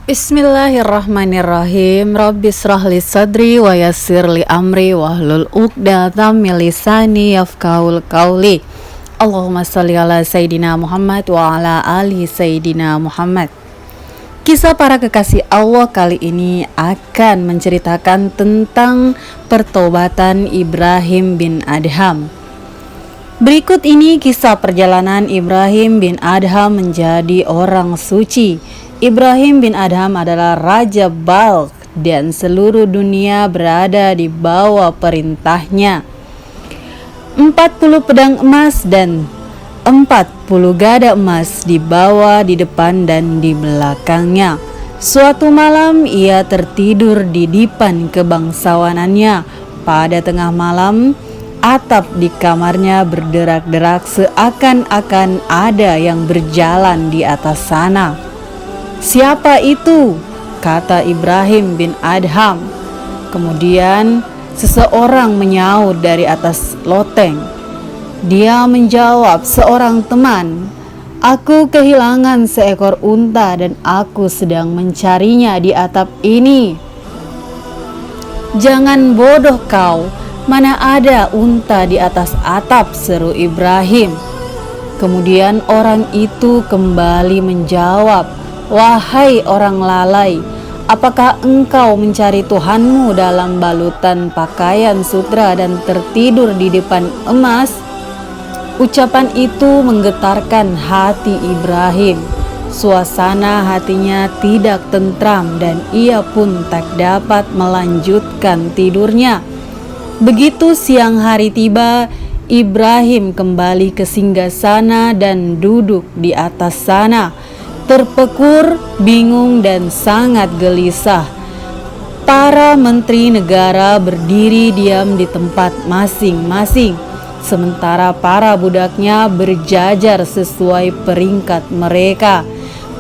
Bismillahirrahmanirrahim. Rabbishrah li sadri wa yassir li amri wahlul 'uqdatam min lisani yafqahul qawli. Allahumma shalli ala Sayyidina Muhammad wa ala ali Sayyidina Muhammad. Kisah para kekasih Allah kali ini akan menceritakan tentang pertobatan Ibrahim bin Adham. Berikut ini kisah perjalanan Ibrahim bin Adham menjadi orang suci. Ibrahim bin Adham adalah Raja Balkh dan seluruh dunia berada di bawah perintahnya. 40 pedang emas dan 40 gada emas dibawa di depan dan di belakangnya. Suatu malam ia tertidur di dipan kebangsawanannya. Pada tengah malam, atap di kamarnya berderak-derak seakan-akan ada yang berjalan di atas sana. "Siapa itu?" kata Ibrahim bin Adham. Kemudian seseorang menyaut dari atas loteng. Dia menjawab, "Seorang teman. Aku kehilangan seekor unta dan aku sedang mencarinya di atap ini." "Jangan bodoh kau, mana ada unta di atas atap," seru Ibrahim. Kemudian orang itu kembali menjawab, "Wahai orang lalai, apakah engkau mencari Tuhanmu dalam balutan pakaian sutra dan tertidur di depan emas?" Ucapan itu menggetarkan hati Ibrahim. Suasana hatinya tidak tentram dan ia pun tak dapat melanjutkan tidurnya. Begitu siang hari tiba, Ibrahim kembali ke singgasana dan duduk di atas sana. Terpekur, bingung dan sangat gelisah. Para menteri negara berdiri diam di tempat masing-masing, sementara para budaknya berjajar sesuai peringkat mereka.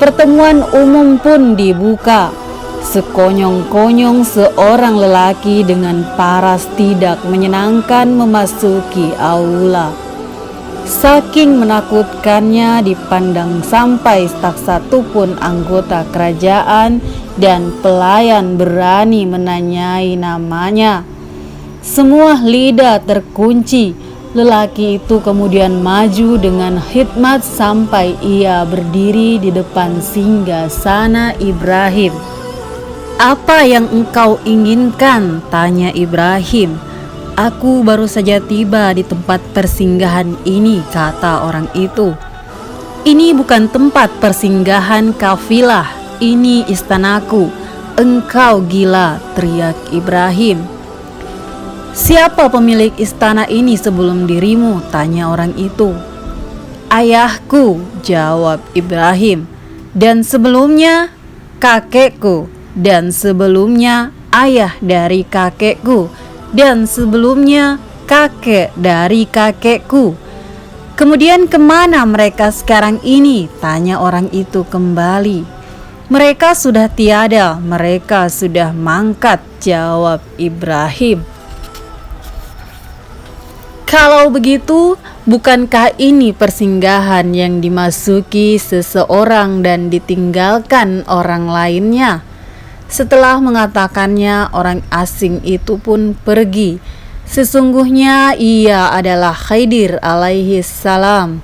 Pertemuan umum pun dibuka. Sekonyong-konyong seorang lelaki dengan paras tidak menyenangkan memasuki aula. Saking menakutkannya dipandang sampai tak satu pun anggota kerajaan dan pelayan berani menanyai namanya. Semua lidah terkunci. Lelaki itu kemudian maju dengan khidmat sampai ia berdiri di depan singgasana Ibrahim. "Apa yang engkau inginkan?" tanya Ibrahim. "Aku baru saja tiba di tempat persinggahan ini," kata orang itu. "Ini bukan tempat persinggahan kafilah, ini istanaku." "Engkau gila," teriak Ibrahim. "Siapa pemilik istana ini sebelum dirimu?" tanya orang itu. "Ayahku," jawab Ibrahim. "Dan sebelumnya kakekku, dan sebelumnya ayah dari kakekku, dan sebelumnya kakek dari kakekku. Kemudian kemana mereka sekarang ini?" tanya orang itu kembali. "Mereka sudah tiada, mereka sudah mangkat," jawab Ibrahim. "Kalau begitu, bukankah ini persinggahan yang dimasuki seseorang dan ditinggalkan orang lainnya?" Setelah mengatakannya, orang asing itu pun pergi. Sesungguhnya ia adalah Khidir alaihi salam.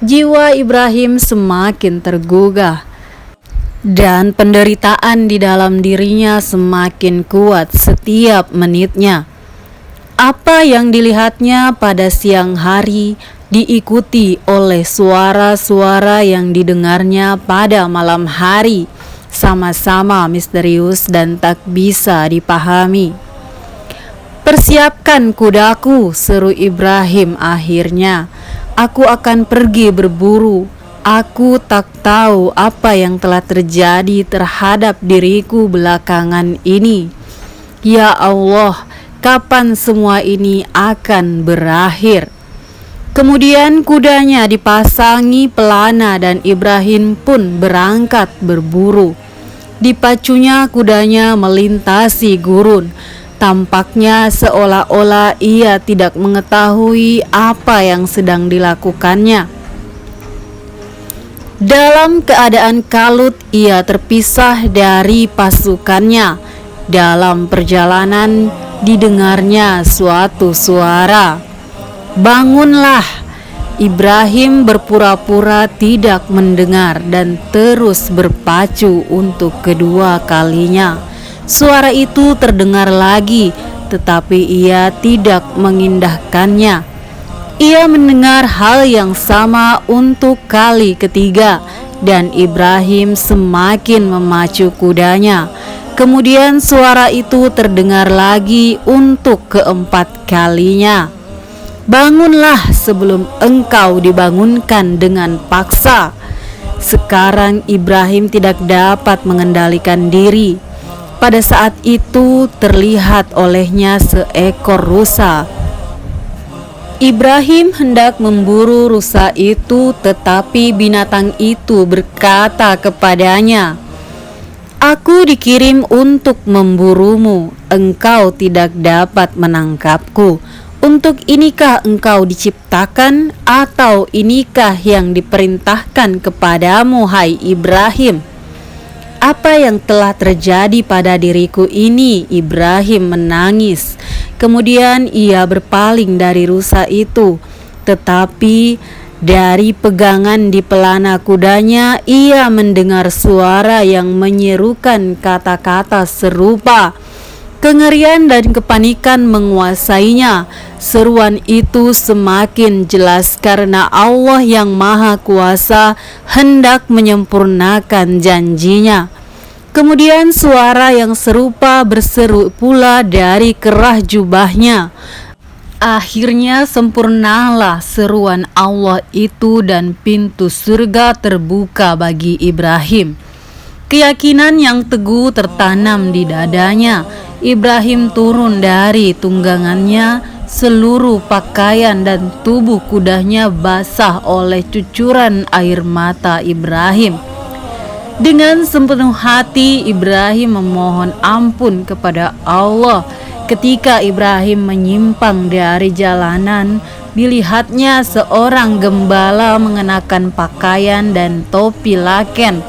Jiwa Ibrahim semakin tergugah dan penderitaan di dalam dirinya semakin kuat setiap menitnya. Apa yang dilihatnya pada siang hari diikuti oleh suara-suara yang didengarnya pada malam hari, sama-sama misterius dan tak bisa dipahami. "Persiapkan kudaku," seru Ibrahim akhirnya. "Aku akan pergi berburu. Aku tak tahu apa yang telah terjadi terhadap diriku belakangan ini. Ya Allah, kapan semua ini akan berakhir?" Kemudian kudanya dipasangi pelana dan Ibrahim pun berangkat berburu. Dipacunya kudanya melintasi gurun. Tampaknya seolah-olah ia tidak mengetahui apa yang sedang dilakukannya. Dalam keadaan kalut, ia terpisah dari pasukannya. Dalam perjalanan, didengarnya suatu suara, "Bangunlah!" Ibrahim berpura-pura tidak mendengar dan terus berpacu untuk kedua kalinya. Suara itu terdengar lagi, tetapi ia tidak mengindahkannya. Ia mendengar hal yang sama untuk kali ketiga, dan Ibrahim semakin memacu kudanya. Kemudian suara itu terdengar lagi untuk keempat kalinya, "Bangunlah sebelum engkau dibangunkan dengan paksa." Sekarang Ibrahim tidak dapat mengendalikan diri. Pada saat itu terlihat olehnya seekor rusa. Ibrahim hendak memburu rusa itu, tetapi binatang itu berkata kepadanya, "Aku dikirim untuk memburumu, engkau tidak dapat menangkapku. Untuk inikah engkau diciptakan, atau inikah yang diperintahkan kepadamu, hai Ibrahim?" "Apa yang telah terjadi pada diriku ini?" Ibrahim menangis. Kemudian ia berpaling dari rusa itu, tetapi dari pegangan di pelana kudanya ia mendengar suara yang menyerukan kata-kata serupa. Kengerian dan kepanikan menguasainya. Seruan itu semakin jelas karena Allah yang Maha Kuasa hendak menyempurnakan janjinya. Kemudian suara yang serupa berseru pula dari kerah jubahnya. Akhirnya sempurnalah seruan Allah itu dan pintu surga terbuka bagi Ibrahim. Keyakinan yang teguh tertanam di dadanya. Ibrahim turun dari tunggangannya, seluruh pakaian dan tubuh kudanya basah oleh cucuran air mata Ibrahim. Dengan sepenuh hati Ibrahim memohon ampun kepada Allah. Ketika Ibrahim menyimpang dari jalanan, dilihatnya seorang gembala mengenakan pakaian dan topi laken,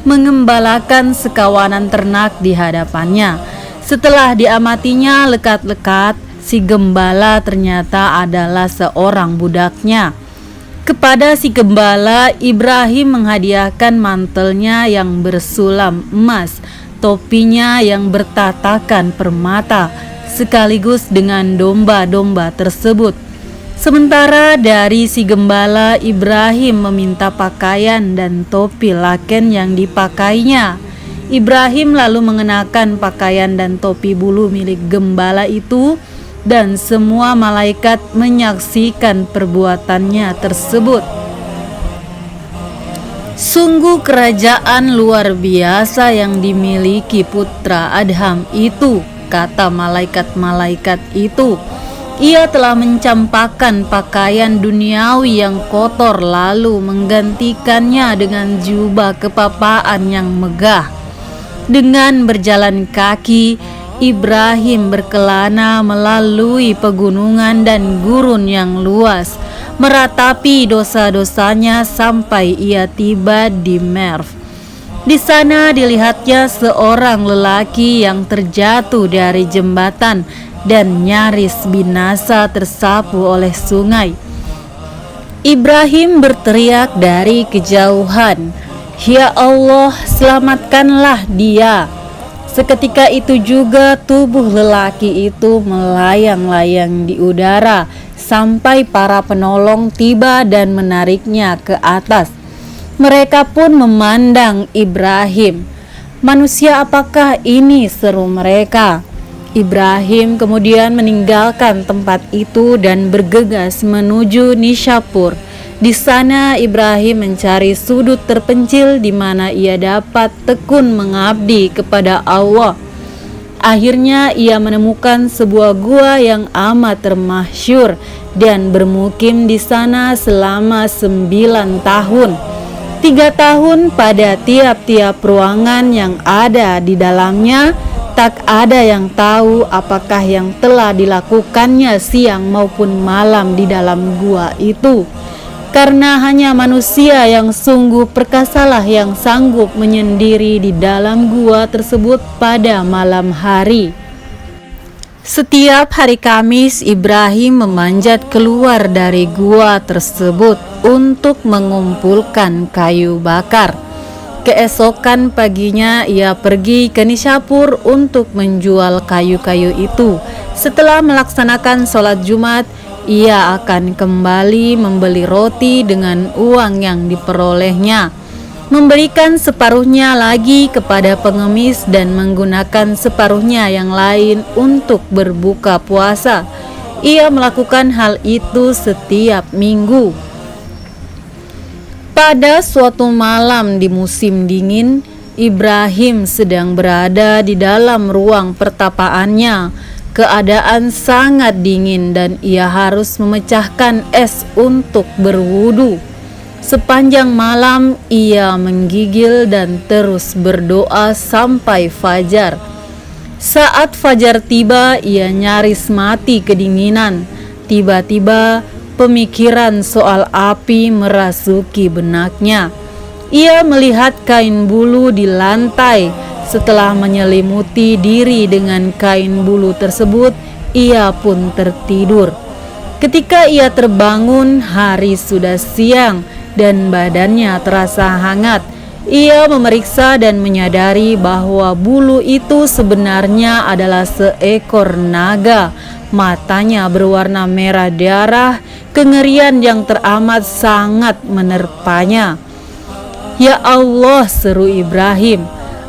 mengembalakan sekawanan ternak di hadapannya. Setelah diamatinya lekat-lekat, si gembala ternyata adalah seorang budaknya. Kepada si gembala, Ibrahim menghadiahkan mantelnya yang bersulam emas, topinya yang bertatakan permata, sekaligus dengan domba-domba tersebut. Sementara dari si gembala, Ibrahim meminta pakaian dan topi laken yang dipakainya. Ibrahim lalu mengenakan pakaian dan topi bulu milik gembala itu, dan semua malaikat menyaksikan perbuatannya tersebut. Sungguh kerajaan luar biasa yang dimiliki putra Adham itu, kata malaikat-malaikat itu. Ia telah mencampakkan pakaian duniawi yang kotor lalu menggantikannya dengan jubah kepapaan yang megah. Dengan berjalan kaki, Ibrahim berkelana melalui pegunungan dan gurun yang luas, meratapi dosa-dosanya sampai ia tiba di Merv. Di sana dilihatnya seorang lelaki yang terjatuh dari jembatan dan nyaris binasa tersapu oleh sungai. Ibrahim berteriak dari kejauhan, "Ya Allah, selamatkanlah dia!" Seketika itu juga tubuh lelaki itu melayang-layang di udara sampai para penolong tiba dan menariknya ke atas. Mereka pun memandang Ibrahim. "Manusia apakah ini?" seru mereka. Ibrahim kemudian meninggalkan tempat itu dan bergegas menuju Nishapur. Di sana Ibrahim mencari sudut terpencil di mana ia dapat tekun mengabdi kepada Allah. Akhirnya ia menemukan sebuah gua yang amat termasyhur dan bermukim di sana selama 9 tahun. 3 tahun pada tiap-tiap ruangan yang ada di dalamnya. Tak ada yang tahu apakah yang telah dilakukannya siang maupun malam di dalam gua itu. karena hanya manusia yang sungguh perkasalah yang sanggup menyendiri di dalam gua tersebut pada malam hari. Setiap hari Kamis, Ibrahim memanjat keluar dari gua tersebut untuk mengumpulkan kayu bakar. Keesokan paginya ia pergi ke Nishapur untuk menjual kayu-kayu itu. Setelah melaksanakan sholat Jumat, ia akan kembali membeli roti dengan uang yang diperolehnya, memberikan separuhnya lagi kepada pengemis dan menggunakan separuhnya yang lain untuk berbuka puasa. Ia melakukan hal itu setiap minggu. Pada suatu malam di musim dingin, Ibrahim sedang berada di dalam ruang pertapaannya. Keadaan sangat dingin dan ia harus memecahkan es untuk berwudu. Sepanjang malam ia menggigil dan terus berdoa sampai fajar. Saat fajar tiba, ia nyaris mati kedinginan. Tiba-tiba pemikiran soal api merasuki benaknya. Ia melihat kain bulu di lantai. Setelah menyelimuti diri dengan kain bulu tersebut, ia pun tertidur. Ketika ia terbangun, hari sudah siang dan badannya terasa hangat. Ia memeriksa dan menyadari bahwa bulu itu sebenarnya adalah seekor naga. Matanya berwarna merah darah, kengerian yang teramat sangat menerpanya. "Ya Allah," seru Ibrahim,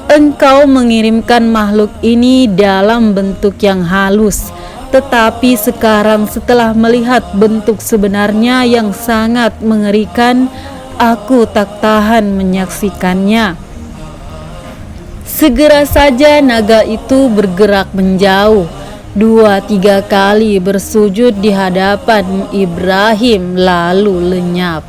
"Engkau mengirimkan makhluk ini dalam bentuk yang halus, tetapi sekarang setelah melihat bentuk sebenarnya yang sangat mengerikan, aku tak tahan menyaksikannya." Segera saja naga itu bergerak menjauh. 2-3 kali bersujud di hadapan Ibrahim lalu lenyap.